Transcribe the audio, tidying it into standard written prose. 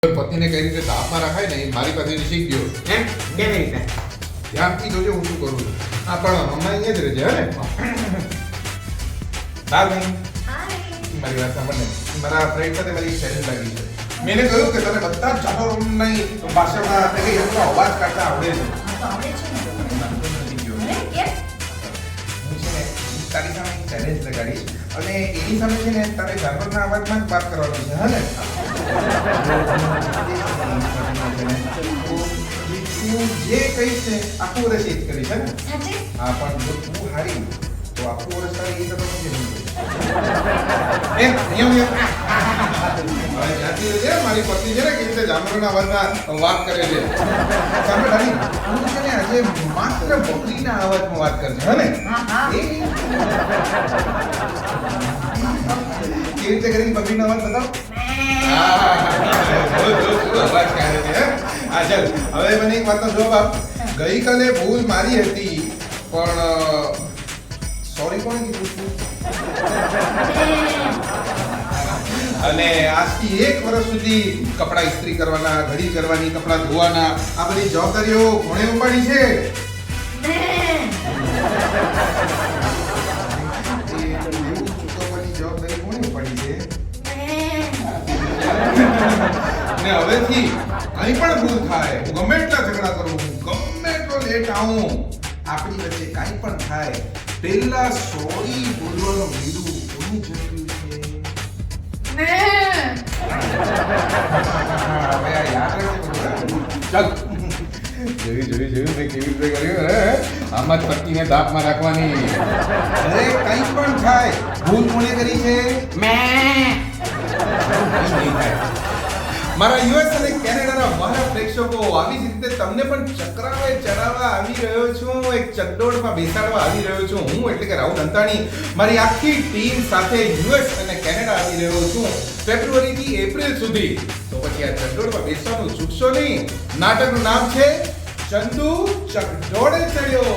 પતિને કઈ રીતે તાપમાં રખાય ને એ મારી પાસેથી શીખજો. એમ કેવી રીતે? ધ્યાનથી જોજો હું શું કરું છું. હા પણ હમણાં અહીંયા જ રહેજે હે ને. ના ભાઈ મારી વાત સાંભળ ને. મારા ફ્રેન્ડ સાથે મારી ચેલેન્જ લાગી છે. મેં એને કહ્યું કે તને બધા જ જાનવરોની ભાષામાં આપણે કઈ એનો અવાજ કાઢતા આવડે છે. હું છે ને તારી સામે એક ચેલેન્જ લગાડીશ અને એની સામે છે ને તારે જાનવરના અવાજમાં જ વાત કરવાની છે હે ને. તું જે કહીશ ને આખું વર્ષ એ જ કરીશ હે ને. હા પણ જો તું હારી તો આખું વર્ષ તારે એ કરવાનું છે. એમ નિયમ હવે જ્યાંથી છે મારી પત્ની છે ને કેવી રીતે જાનવરોના અવાજમાં વાત કરે છે. સાંભળ હારી તું છે ને આજે માત્ર બકરીના અવાજમાં વાત કરજે હે ને. કેવી રીતે કરીને બકરીનો અવાજ બતાવ. અવાજ કાઢે છે હે. હા ચાલ હવે મને એક વાતનો જવાબ આપ. ગઈકાલે ભૂલ મારી હતી પણ સોરી કોણ કીધું તું? અને આજથી 1 વર્ષ સુધી કપડાં ઇસ્ત્રી કરવાના, ઘડી કરવાની, કપડાં ધોવાના આ બધી જવાબદારીઓ કોણે ઉપાડી છે? ચૂકવવાની જવાબદારી કોણે ઉપાડી છે? ને હવેથી કંઈ પણ ભૂલ થાય, હું ગમે એટલા ઝઘડા કરું, ગમે એટલો લેટ આવું, આપણી વચ્ચે કાંઈ પણ થાય પહેલા સોરી બોલવાનું બીડું કોની જરૂર છે? હવે આ યાદ રાખજો. ચાલ જોયું મેં કેવી રીતે કર્યું હે. આમાં જ પત્નીને દાપમાં રાખવાની. અરે કંઈ પણ થાય ભૂલ કોણે કરી છે? મેં મારા યુએસ અને કેનેડાના મારા પ્રેક્ષકો આવી જ રીતે તમને પણ ચક્રાવે ચડાવવા આવી રહ્યો છું, એક ચકડોળમાં બેસાડવા આવી રહ્યો છું. હું એટલે કે રાહુલ અંતાણી મારી આખી ટીમ સાથે યુએસ અને કેનેડા આવી રહ્યો છું ફેબ્રુઆરી થી એપ્રિલ સુધી. તો પછી આ ચકડોળમાં બેસવાનું ચૂકશો નહીં. નાટકનું નામ છે ચંદુ ચકડોળે ચડ્યો.